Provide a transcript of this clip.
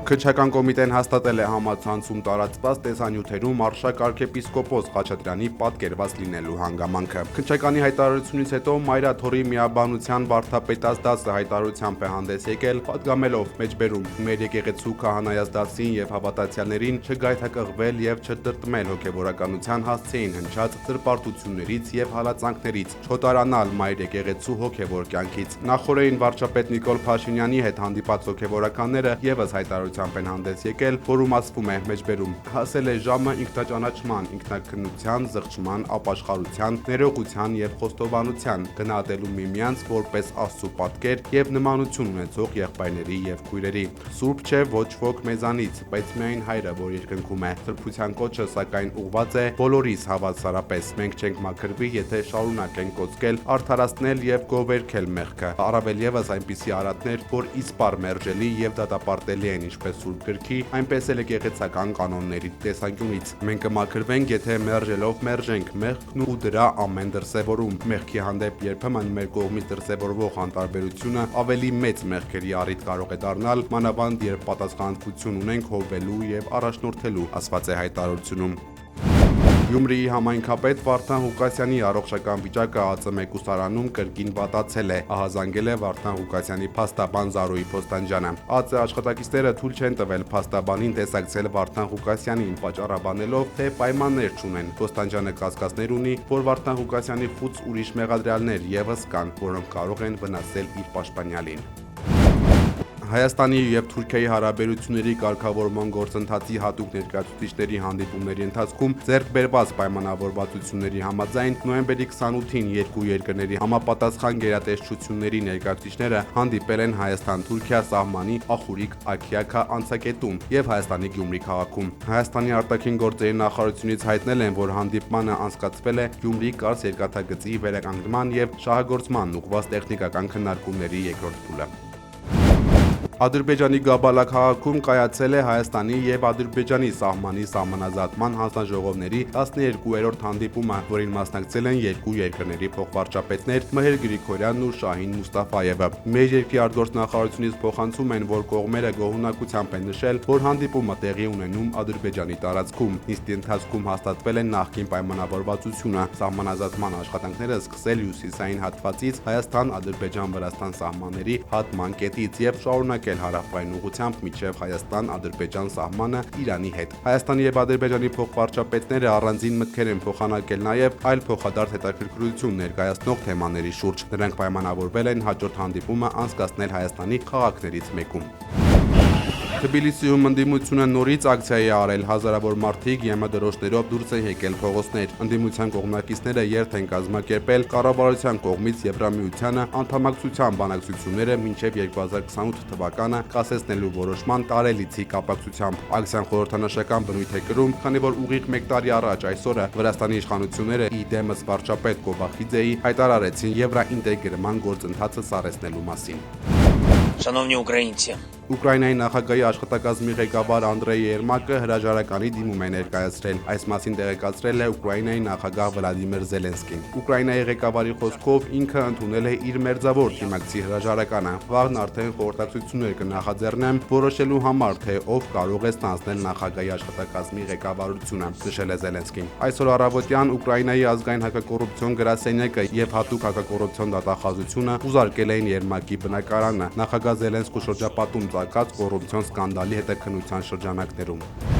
Քննչական կոմիտեն հաստատել է համացանցում տարածված տեսանյութերում Արշակ arczepiskopos Խաչատրյանի պատկերված լինելու հանգամանքը։ Քննչականի հայտարարությունից հետո Մայրաթորի միաբանության վարդապետած դասը հայտարարությամբ է հանդես եկել, պատգամելով մեջբերում մեր եկեղեցու քահանայազդացին եւ հավատացյալներին չգայթակղվել եւ չտրտմել հոգեվորականության հասցեին հնչած ծրպարտություններից եւ հալածանքներից, չոտարանալ Մայր եկեղեցու հոգեվոր կյանքից։ Նախորդին վարչապետ Նիկոլ Փաշինյանի հետ հանդիպած հոգեվորականները եւս հայտարարությամբ են հանդես եկել, որում ասվում է մեջբերում. հասել է ժամը ինքնաճանաչման, ինքնակնության, զղջման, ապաշխարության, ներողության եւ խոստովանության, գնահատելու միմյանց որպես Աստծո պատկեր եւ նմանություն ունեցող եղբայրների եւ քույրերի։ Սուրբ չէ ոչ ոք մեզանից, բայց միայն Հայրը, որ երկնքում է։ Սրբության կոչը սակայն ուղված է բոլորիս հավասարապես։ Մենք չենք մաքրվի, եթե շարունակենք կոծկել, արդարացնել եւ գովերքել մեղքը։ Առավել եւս այնպիսի արատներ, որ իսպառ մերժելի եւ դատապարտելի են ինչպես Սուրբ գրքի, այնպես էլ եկեղեցական կանոնների տեսանկյունից։ Մենք կմաքրվենք, եթե մերժելով մերժենք մեղքն ու դրա ամեն դրսևորում։ Մեղքի հանդեպ երբեմն մեր կողմից դրսևորվող անտարբերությունը ավելի մեծ մեղքերի առիթ կարող է դառնալ, մանավանդ երբ պատասխանատվություն ունենք հովելու եւ առաջնորդելու, ասված է հայտարարությունում։ Գյումրիի համայնքապետ Վարդան Ղուկասյանի առողջական վիճակը ԱԾՄ մեկուսարանում կրկին վատացել է, ահազանգել է Վարդան Ղուկասյանի փաստաբան Զարուհի Փոստանջյանը։ ԱԾ աշխատակիցները թույլ չեն տվել փաստաբանին տեսակցել Վարդան Ղուկասյանին, պատճառաբանելով, թե պայմաններ չունեն։ Փոստանջյանը կասկածներ ունի, որ Վարդան Ղուկասյանի խուծ ուրիշ մեղադրյալներ եւս կան, որոնք կարող են վնասել իր պաշտպանյալին։ Հայաստանի եւ Թուրքիայի հարաբերությունների կարգավորման գործընթացի հատուկ ներկայացուցիչների հանդիպումների ընթացքում ձեռք բերված պայմանավորվածությունների համաձայն նոյեմբերի 28-ին երկու երկրների համապատասխան գերատեսչությունների ներկայացուցիչները հանդիպել են Հայաստան-Թուրքիա սահմանի Ախուրիկ Աքիաքա անցակետում եւ Հայաստանի Գյումրի քաղաքում։ Հայաստանի արտաքին գործերի նախարարությունից հայտնել են, որ հանդիպմանը անցկացվել է Գյումրի-Կարս երկաթգծի վերականգնման եւ շահագործման ուղղված տեխնիկական քննարկումների երկրորդ փուլը։ Ադրբեջանի Գաբալա քաղաքում կայացել է Հայաստանի եւ Ադրբեջանի սահմանի սահմանազատման հանձնաժողովների 12-րդ հանդիպումը, որին մասնակցել են երկու երկրների փոխվարչապետներ Մհեր Գրիգորյանն ու Շահին Մուստաֆայևը։ Մեր երկրի արտգործնախարարությունից փոխանցում են, որ կողմերը գոհունակությամբ են նշել, որ հանդիպումը տեղի ունենում Ադրբեջանի տարածքում։ Նիստի ընթացքում հաստատվել են նախկին պայմանավորվածությունը, սահմանազատման աշխատանքները սկսել հյուսիսային հատվածից Հայաստան-Ադրբեջան-Վրաստան սահմանների հատման կետից եւ շարունակել հարավային ուղղությամբ մինչև Հայաստան-Ադրբեջան սահմանը Իրանի հետ։ Հայաստանի եւ Ադրբեջանի փոխվարչապետները առանձին մտքեր են փոխանակել նաեւ այլ փոխադարձ հետաքրքրություն ներկայացնող թեմաների շուրջ։ Նրանք պայմանավորվել են հաջորդ հանդիպումը անցկացնել Հայաստանի քաղաքներից մեկում։ Թբիլիսիում ընդդիմությունը նորից ակցիա է արել, հազարավոր մարդիկ ԵՄ-դրոշներով դուրս են եկել փողոցներ։ Ընդդիմության կողմնակիցները երթ են կազմակերպել կառավարության կողմից Եվրամիությանը անդամակցության բանակցությունները մինչև 2028 թվականը կասեցնելու որոշման տարելիցի կապակցությամբ։ Ակցիան խորհրդանշական բնույթ է կրում, քանի որ ուղիղ մեկ տարի առաջ այսօրը Վրաստանի իշխանությունները իդեմս վարչապետ Կոբախիձեի հայտարարեցին եվրաինտեգրման գործընթացը սառեցնելու մասին։ Շանովնի ուկրաինցի, Ուկրաինայի նախագահի աշխատակազմի ղեկավար Անդրեյ Երմակը հրաժարականի դիմում է ներկայացրել։ Այս մասին տեղեկացրել է Ուկրաինայի նախագահ Վլադիմիր Զելենսկին։ Ուկրաինայի ղեկավարի խոսքով ինքը ընդունել է իր մերձավոր դիմակցի հրաժարականը։ Վաղն արդեն խորհրդակցություններ կնախաձեռնեն որոշելու համար, թե ով կարող է ստանձնել նախագահի աշխատակազմի ղեկավարությունը, նշել է Զելենսկին։ Այսօր առավոտյան Ուկրաինայի ազգային հակակոռուպցիոն գրասենյակը եւ հատուկ հակակոռուպցիոն դատախազությունը ուզարկել էին Երմակի բնակարանը։ Նախագահ Զելենսկու շրջապատում կոռուպցիոն սկանդալի հետաքննության շրջանակներում։